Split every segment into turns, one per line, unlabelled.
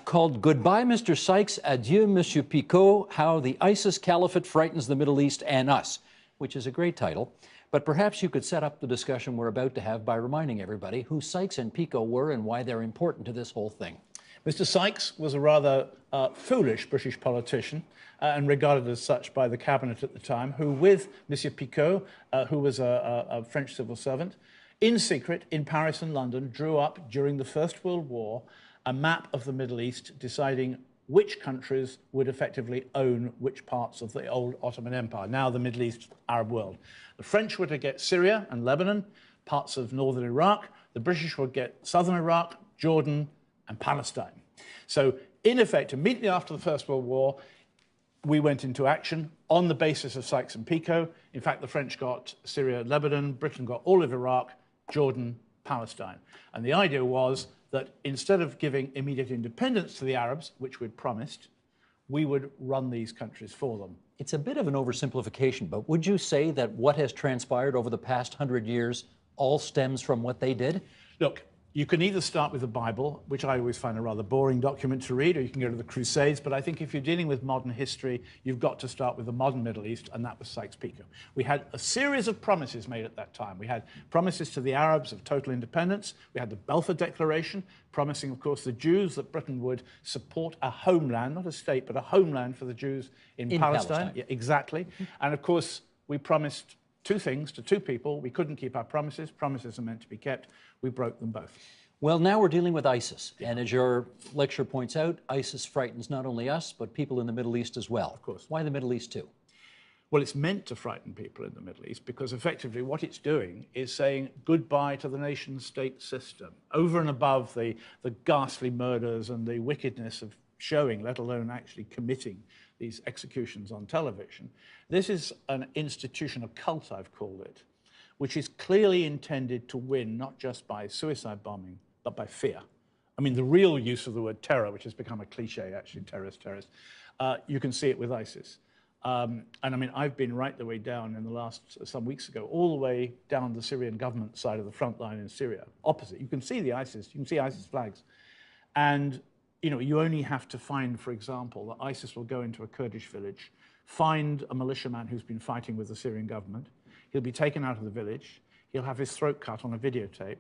called Goodbye, Mr. Sykes, Adieu, Monsieur Picot, How the ISIS Caliphate Frightens the Middle East and Us, which is a great title. But perhaps you could set up the discussion we're about to have by reminding everybody who Sykes and Picot were and why they're important to this whole thing.
Mr. Sykes was a rather foolish British politician and regarded as such by the cabinet at the time, who with Monsieur Picot, who was a French civil servant, in secret in Paris and London, drew up during the First World War a map of the Middle East, deciding which countries would effectively own which parts of the old Ottoman Empire, now the Middle East Arab world. The French were to get Syria and Lebanon, parts of northern Iraq. The British would get southern Iraq, Jordan, and Palestine. So, in effect, immediately after the First World War, we went into action on the basis of Sykes and Picot. In fact, the French got Syria and Lebanon, Britain got all of Iraq, Jordan, Palestine. And the idea was that instead of giving immediate independence to the Arabs, which we'd promised, we would run these countries for them.
It's a bit of an oversimplification, but would you say that what has transpired over the past 100 years all stems from what they did?
Look, you can either start with the Bible, which I always find a rather boring document to read, or you can go to the Crusades. But I think if you're dealing with modern history, you've got to start with the modern Middle East, and that was Sykes-Picot. We had a series of promises made at that time. We had promises to the Arabs of total independence. We had the Balfour Declaration, promising, of course, the Jews that Britain would support a homeland, not a state, but a homeland for the Jews in Palestine. Yeah, exactly. And, of course, we promised two things to two people. We couldn't keep our promises. Promises are meant to be kept. We broke them both.
Well, now we're dealing with ISIS. Yeah. And as your lecture points out, ISIS frightens not only us, but people in the Middle East as well.
Of course.
Why the Middle East too?
Well, it's meant to frighten people in the Middle East because effectively what it's doing is saying goodbye to the nation-state system. Over and above the ghastly murders and the wickedness of showing, let alone actually committing these executions on television, this is an institution, a cult I've called it, which is clearly intended to win not just by suicide bombing, but by fear. I mean, the real use of the word terror, which has become a cliche, actually, terrorist, you can see it with ISIS. And I mean, I've been right the way down in the last, some weeks ago, all the way down the Syrian government side of the front line in Syria, opposite. You can see the ISIS, you can see ISIS flags. And, you know, you only have to find, for example, that ISIS will go into a Kurdish village, find a militiaman who's been fighting with the Syrian government. He'll be taken out of the village. He'll have his throat cut on a videotape.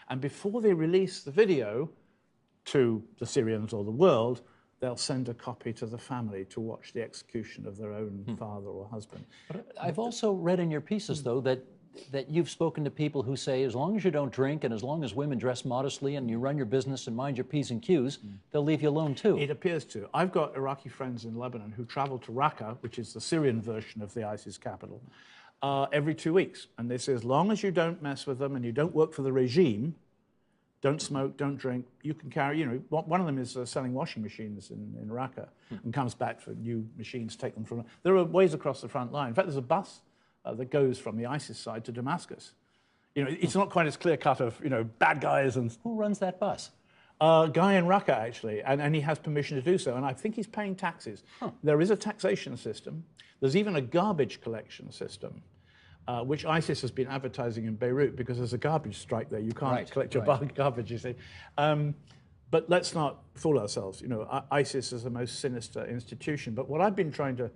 And before they release the video to the Syrians or the world, they'll send a copy to the family to watch the execution of their own father or husband.
But I've also read in your pieces, though, that you've spoken to people who say as long as you don't drink and as long as women dress modestly and you run your business and mind your P's and Q's, they'll leave you alone too.
It appears to. I've got Iraqi friends in Lebanon who travel to Raqqa, which is the Syrian version of the ISIS capital, every 2 weeks. And they say as long as you don't mess with them and you don't work for the regime, don't smoke, don't drink, you can carry, you know, one of them is selling washing machines in Raqqa and comes back for new machines, take them from, there are ways across the front line. In fact, there's a bus that goes from the ISIS side to Damascus. You know, it's not quite as clear cut of, you know, bad guys and...
Who runs that bus?
A guy in Raqqa, actually, and he has permission to do so, and I think he's paying taxes. There is a taxation system. There's even a garbage collection system, which ISIS has been advertising in Beirut because there's a garbage strike there. You can't collect your garbage, you see. But let's not fool ourselves. You know, ISIS is the most sinister institution. But what I've been trying to...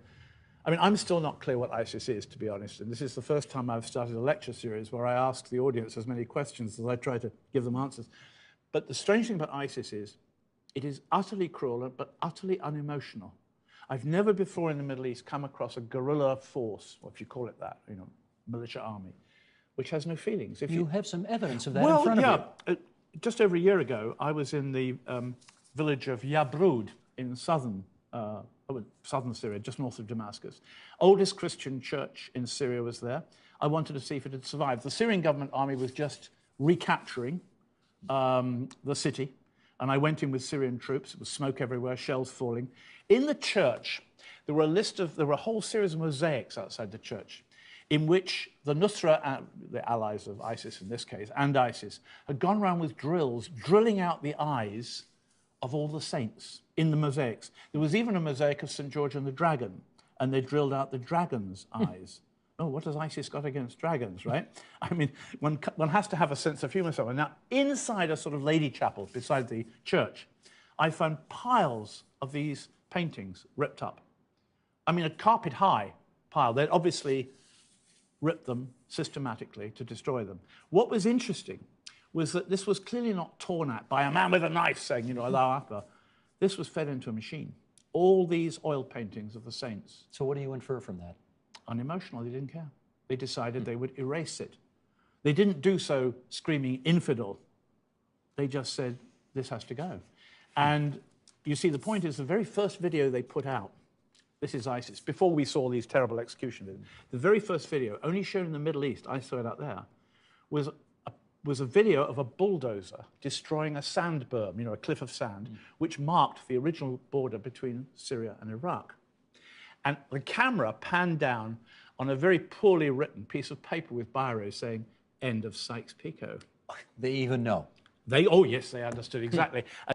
I mean, I'm still not clear what ISIS is, to be honest. And this is the first time I've started a lecture series where I ask the audience as many questions as I try to give them answers. But the strange thing about ISIS is it is utterly cruel, but utterly unemotional. I've never before in the Middle East come across a guerrilla force, or if you call it that, you know, militia army, which has no feelings. If
you have some evidence of that in front of you.
Just over a year ago, I was in the village of Yabrud in southern Syria, just north of Damascus. Oldest Christian church in Syria was there. I wanted to see if it had survived. The Syrian government army was just recapturing the city, and I went in with Syrian troops. It was smoke everywhere, shells falling. In the church, there were a whole series of mosaics outside the church in which the Nusra, the allies of ISIS in this case, and ISIS, had gone around with drills, drilling out the eyes of all the saints in the mosaics. There was even a mosaic of St. George and the Dragon, and they drilled out the dragon's eyes. Oh, what has ISIS got against dragons, right? I mean, one has to have a sense of humour somewhere. Now, inside a sort of lady chapel beside the church, I found piles of these paintings ripped up. I mean, a carpet-high pile. They'd obviously ripped them systematically to destroy them. What was interesting was that this was clearly not torn at by a man with a knife saying, you know, Allahu Akbar. This was fed into a machine. All these oil paintings of the saints.
So what do you infer from that?
Unemotional, they didn't care. They decided they would erase it. They didn't do so screaming infidel. They just said, this has to go. And you see, the point is the very first video they put out, this is ISIS, before we saw these terrible executions, the very first video, only shown in the Middle East, I saw it out there, was a video of a bulldozer destroying a sand berm, you know, a cliff of sand, which marked the original border between Syria and Iraq. And the camera panned down on a very poorly written piece of paper with biro saying, end of Sykes-Picot.
They even know.
Oh yes, they understood exactly.